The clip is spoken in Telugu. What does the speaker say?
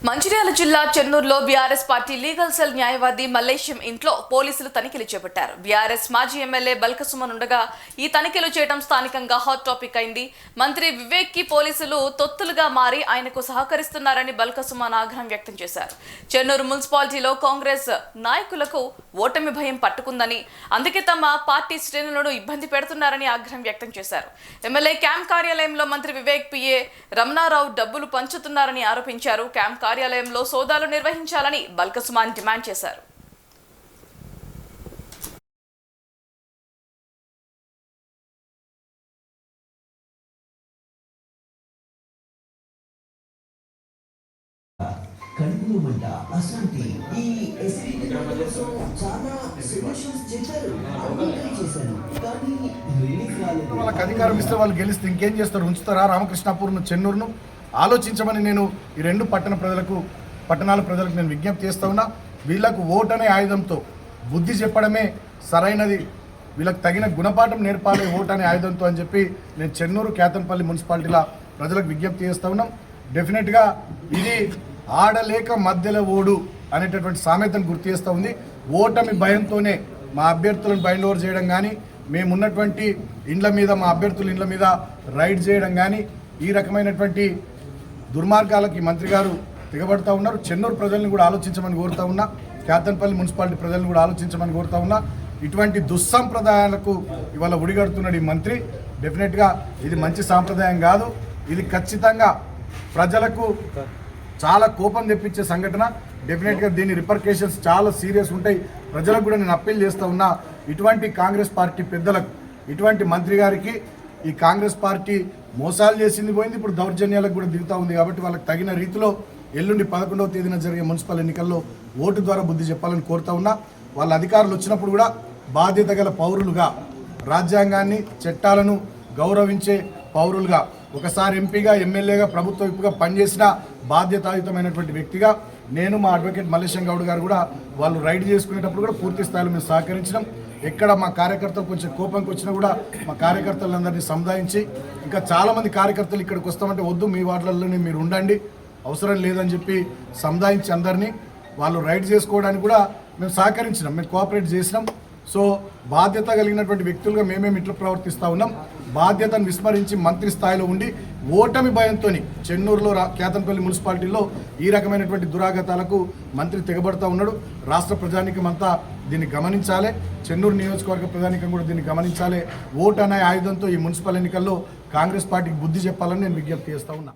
మంచిర్యాల జిల్లా చెన్నూరులో బీఆర్ఎస్ పార్టీ లీగల్ సెల్ న్యాయవాది మల్లేశం ఇంట్లో పోలీసులు తనిఖీలు చేపట్టారు. బీఆర్ఎస్ మాజీ ఎమ్మెల్యే బల్కసుమన్ ఉండగా ఈ తనిఖీలు చేయడం స్థానికంగా హాట్ టాపిక్ అయింది. మంత్రి వివేక్ కి పోలీసులు తొత్తులుగా మారి ఆయనకు సహకరిస్తున్నారని బల్కసుమన్ ఆగ్రహం వ్యక్తం చేశారు. చెన్నూరు మున్సిపాలిటీలో కాంగ్రెస్ నాయకులకు ఓటమి భయం పట్టుకుందని, అందుకే తమ పార్టీ శ్రేణులను ఇబ్బంది పెడుతున్నారని ఆగ్రహం వ్యక్తం చేశారు. ఎమ్మెల్యే క్యాంప్ కార్యాలయంలో మంత్రి వివేక్ పిఏ రమణారావు డబ్బులు పంచుతున్నారని ఆరోపించారు. క్యాంప్ కార్యాలయంలో సోదాలు నిర్వహించాలని బల్కసుమన్ డిమాండ్ చేశారు. కడుపులో మంట, అశాంతి, ఈ ఎసిడిటీ కోసం చాలా సొల్యూషన్స్ చెప్పారు, చేశాను, కానీ రిలీఫ్ రాలేదు. వాళ్ళకి అధికారం ఇస్తే వాళ్ళు గెలిస్తే ఇంకేం చేస్తారు? ఉంచుతారా? రామకృష్ణాపూర్ను, చెన్నూరును ఆలోచించమని నేను ఈ రెండు పట్టణాల ప్రజలకు నేను విజ్ఞప్తి చేస్తా ఉన్నా. వీళ్లకు ఓటు అనే ఆయుధంతో బుద్ధి చెప్పడమే సరైనది, వీళ్ళకి తగిన గుణపాఠం నేర్పాలి ఓటు అనే ఆయుధంతో అని చెప్పి నేను చెన్నూరు కేతన్పల్లి మున్సిపాలిటీల ప్రజలకు విజ్ఞప్తి చేస్తూ ఉన్నాం. డెఫినెట్గా ఇది ఆడలేక మధ్యలో ఓడు అనేటటువంటి సామెతను గుర్తు చేస్తూ ఉంది. ఓటమి భయంతోనే మా అభ్యర్థులను బైండ్ ఓవర్ చేయడం కానీ, మేమున్నటువంటి ఇండ్ల మీద, మా అభ్యర్థుల ఇండ్ల మీద రైడ్ చేయడం కానీ, ఈ రకమైనటువంటి దుర్మార్గాలకి మంత్రి గారు దిగబడుతూ ఉన్నారు. చెన్నూరు ప్రజల్ని కూడా ఆలోచించమని కోరుతా ఉన్నా, కేతన్పల్లి మున్సిపాలిటీ ప్రజలను కూడా ఆలోచించమని కోరుతా ఉన్నా. ఇటువంటి దుస్సాంప్రదాయాలకు ఇవాళ ఉడిగడుతున్నాడు ఈ మంత్రి. డెఫినెట్గా ఇది మంచి సాంప్రదాయం కాదు. ఇది ఖచ్చితంగా ప్రజలకు చాలా కోపం తెప్పించే సంఘటన. డెఫినెట్గా దీని రిపర్కేషన్స్ చాలా సీరియస్ ఉంటాయి. ప్రజలకు కూడా నేను అప్పీల్ చేస్తూ ఉన్నా, ఇటువంటి కాంగ్రెస్ పార్టీ పెద్దలకు, ఇటువంటి మంత్రి గారికి ఈ కాంగ్రెస్ పార్టీ మోసాలు చేసింది పోయింది, ఇప్పుడు దౌర్జన్యాలకు కూడా దిగుతూ ఉంది. కాబట్టి వాళ్ళకి తగిన రీతిలో ఎల్లుండి 11వ తేదీన జరిగే మున్సిపల్ ఎన్నికల్లో ఓటు ద్వారా బుద్ధి చెప్పాలని కోరుతా ఉన్నా. వాళ్ళ అధికారులు వచ్చినప్పుడు కూడా బాధ్యత గల పౌరులుగా, రాజ్యాంగాన్ని, చట్టాలను గౌరవించే పౌరులుగా, ఒకసారి ఎంపీగా, ఎమ్మెల్యేగా, ప్రభుత్వ విప్పుగా పనిచేసిన బాధ్యతాయుతమైనటువంటి వ్యక్తిగా నేను, మా అడ్వకేట్ మల్లేశం గౌడ్ గారు కూడా వాళ్ళు రైడ్ చేసుకునేటప్పుడు కూడా పూర్తి స్థాయిలో మేము సహకరించినాం. ఎక్కడ మా కార్యకర్తలు కొంచెం కోపంకి వచ్చినా కూడా మా కార్యకర్తలందరినీ సముదాయించి, ఇంకా చాలామంది కార్యకర్తలు ఇక్కడికి వస్తామంటే వద్దు, మీ వార్డులలోనే మీరు ఉండండి, అవసరం లేదని చెప్పి సముదాయించి అందరినీ వాళ్ళు రైడ్ చేసుకోవడానికి కూడా మేము సహకరించినాం, మేము కోఆపరేట్ చేసినాం. సో బాధ్యత కలిగినటువంటి వ్యక్తులుగా మేమేమి ఇట్లా ప్రవర్తిస్తూ ఉన్నాం. బాధ్యతను విస్మరించి మంత్రి స్థాయిలో ఉండి ఓటమి భయంతో చెన్నూరులో, కేతన్పల్లి మున్సిపాలిటీలో ఈ రకమైనటువంటి దురాగతాలకు మంత్రి తెగబడుతూ ఉన్నాడు. రాష్ట్ర ప్రజానీకం అంతా దీన్ని గమనించాలి. చెన్నూరు నియోజకవర్గ ప్రజానీకం కూడా దీన్ని గమనించాలి. ఓటు అనే ఆయుధంతో ఈ మున్సిపల్ ఎన్నికల్లో కాంగ్రెస్ పార్టీకి బుద్ధి చెప్పాలని నేను విజ్ఞప్తి చేస్తూ ఉన్నా.